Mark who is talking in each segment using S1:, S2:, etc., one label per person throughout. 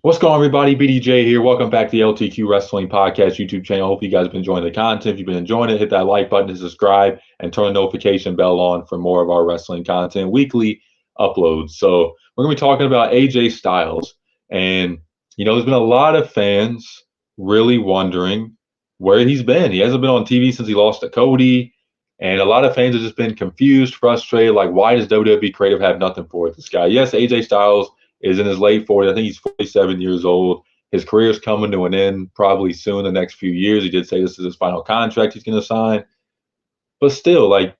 S1: What's going on, everybody? BDJ here. Welcome back to the LTQ Wrestling Podcast YouTube channel. Hope you guys have been enjoying the content. If you've been enjoying it, hit that like button to subscribe and turn the notification bell on for more of our wrestling content, weekly uploads. So we're going to be talking about AJ Styles. And, there's been a lot of fans really wondering where he's been. He hasn't been on TV since he lost to Cody. And a lot of fans have just been confused, frustrated. Like, why does WWE Creative have nothing for this guy? Yes, AJ Styles is in his late 40s. I think he's 47 years old. His career is coming to an end probably soon, the next few years. He did say this is his final contract he's going to sign. But still, like,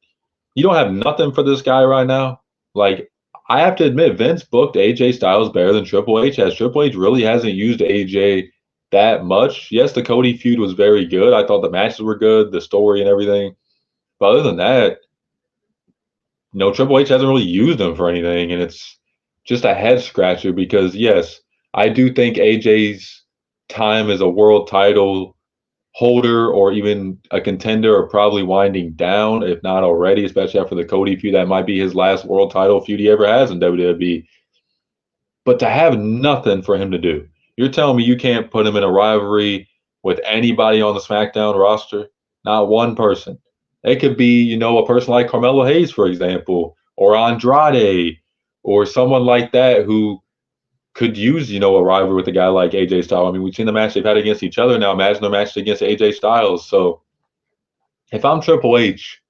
S1: you don't have nothing for this guy right now. Like, I have to admit, Vince booked AJ Styles better than Triple H has. Triple H really hasn't used AJ that much. Yes, the Cody feud was very good. I thought the matches were good, the story and everything. But other than that, Triple H hasn't really used him for anything. And it's just a head scratcher because, yes, I do think AJ's time as a world title holder or even a contender are probably winding down, if not already, especially after the Cody feud. That might be his last world title feud he ever has in WWE. But to have nothing for him to do, you're telling me you can't put him in a rivalry with anybody on the SmackDown roster? Not one person. It could be, a person like Carmelo Hayes, for example, or Andrade, or someone like that who could use, a rivalry with a guy like AJ Styles. I mean, we've seen the match they've had against each other now. Imagine their match against AJ Styles. So if I'm Triple H,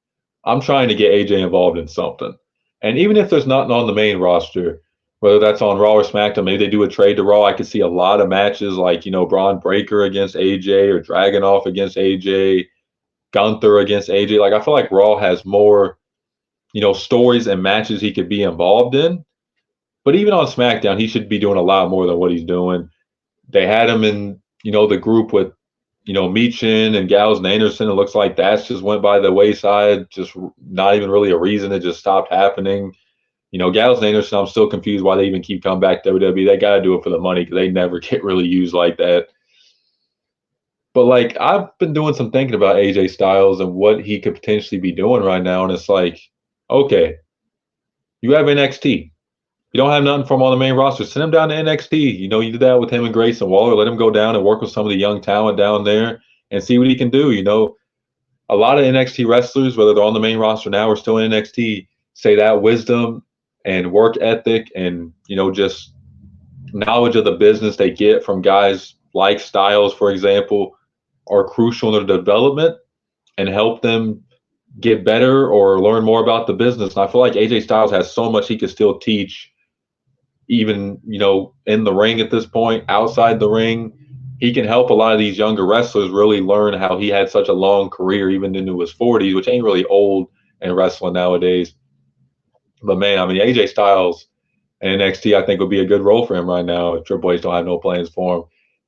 S1: I'm trying to get AJ involved in something. And even if there's nothing on the main roster, whether that's on Raw or SmackDown, maybe they do a trade to Raw. I could see a lot of matches like, Braun Breaker against AJ or Dragunov against AJ, Gunther against AJ. Like, I feel like Raw has more, stories and matches he could be involved in. But even on SmackDown, he should be doing a lot more than what he's doing. They had him in, the group with, Meechin and Gallows and Anderson. It looks like that's just went by the wayside, just not even really a reason. It just stopped happening. Gallows and Anderson, I'm still confused why they even keep coming back to WWE. They got to do it for the money because they never get really used like that. But, like, I've been doing some thinking about AJ Styles and what he could potentially be doing right now. And it's like, okay, you have NXT. You don't have nothing from on the main roster. Send him down to NXT. You did that with him and Grayson Waller. Let him go down and work with some of the young talent down there and see what he can do. A lot of NXT wrestlers, whether they're on the main roster now or still in NXT, say that wisdom and work ethic and, just knowledge of the business they get from guys like Styles, for example, are crucial in their development and help them get better or learn more about the business. And I feel like AJ Styles has so much he could still teach even, in the ring at this point, outside the ring. He can help a lot of these younger wrestlers really learn how he had such a long career, even into his 40s, which ain't really old in wrestling nowadays. But, man, I mean, AJ Styles and NXT, I think, would be a good role for him right now if Triple H don't have no plans for him.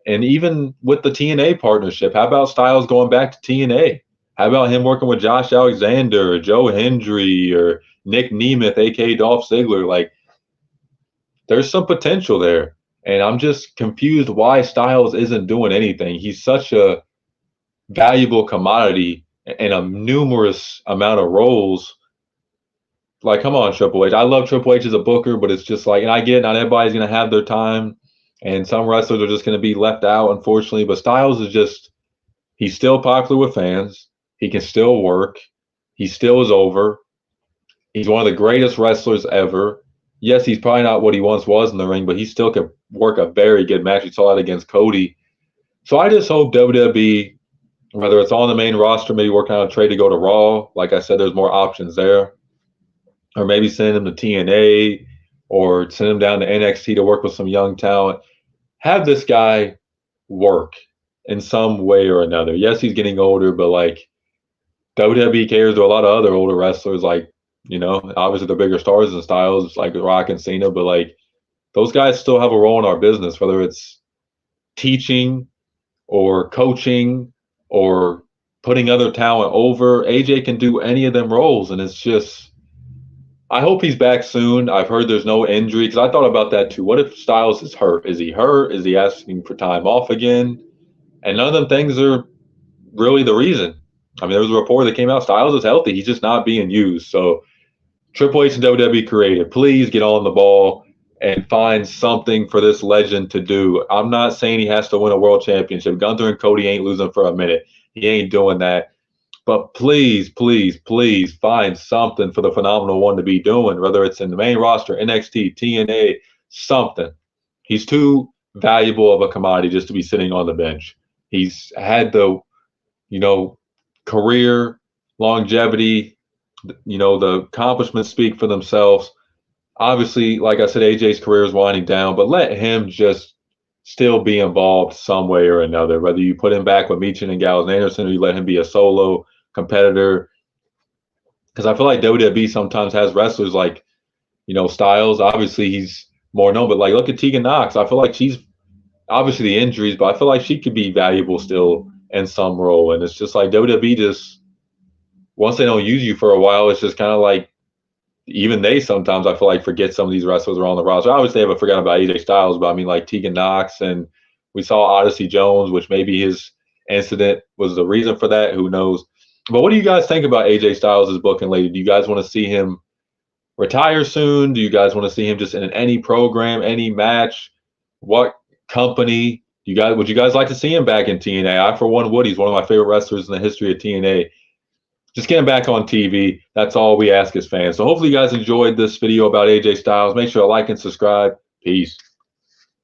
S1: And even with the TNA partnership, how about Styles going back to TNA? How about him working with Josh Alexander or Joe Hendry or Nick Nemeth, a.k.a. Dolph Ziggler? Like, there's some potential there. And I'm just confused why Styles isn't doing anything. He's such a valuable commodity in a numerous amount of roles. Like, come on, Triple H. I love Triple H as a booker, but it's just like, and I get not everybody's going to have their time, and some wrestlers are just going to be left out, unfortunately. But Styles is just, he's still popular with fans. He can still work. He still is over. He's one of the greatest wrestlers ever. Yes, he's probably not what he once was in the ring, but he still could work a very good match. You saw that against Cody. So I just hope WWE, whether it's on the main roster, maybe working on a trade to go to Raw. Like I said, there's more options there. Or maybe send him to TNA or send him down to NXT to work with some young talent. Have this guy work in some way or another. Yes, he's getting older, but, like, WWE cares to a lot of other older wrestlers, like, obviously the bigger stars and Styles, like Rock and Cena, but, like, those guys still have a role in our business, whether it's teaching or coaching or putting other talent over. AJ can do any of them roles, and it's just, I hope he's back soon. I've heard there's no injury because I thought about that too. What if Styles is hurt? Is he hurt? Is he asking for time off again? And none of them things are really the reason. I mean, there was a report that came out Styles is healthy. He's just not being used. So Triple H and WWE Creative, please get on the ball and find something for this legend to do. I'm not saying he has to win a world championship. Gunther and Cody ain't losing for a minute. He ain't doing that. But please, please, please find something for the Phenomenal One to be doing, whether it's in the main roster, NXT, TNA, something. He's too valuable of a commodity just to be sitting on the bench. He's had the, career longevity, the accomplishments speak for themselves. Obviously, like I said, AJ's career is winding down, but let him just still be involved some way or another, whether you put him back with Meechin and Gallows and Anderson or you let him be a solo competitor. Because I feel like WWE sometimes has wrestlers like, Styles. Obviously, he's more known, but like, look at Tegan Knox. I feel like she's obviously the injuries, but I feel like she could be valuable still in some role. And it's just like WWE just, once they don't use you for a while, it's just kind of like, even they sometimes I feel like forget some of these wrestlers are on the roster. Obviously, they haven't forgotten about AJ Styles, but I mean like Tegan Knox, and we saw Odyssey Jones, which maybe his incident was the reason for that. Who knows? But what do you guys think about AJ Styles' booking lately? Do you guys want to see him retire soon? Do you guys want to see him just in any program, any match? What company? Would you guys like to see him back in TNA? I, for one, would. He's one of my favorite wrestlers in the history of TNA. Just get him back on TV. That's all we ask as fans. So hopefully you guys enjoyed this video about AJ Styles. Make sure to like and subscribe. Peace.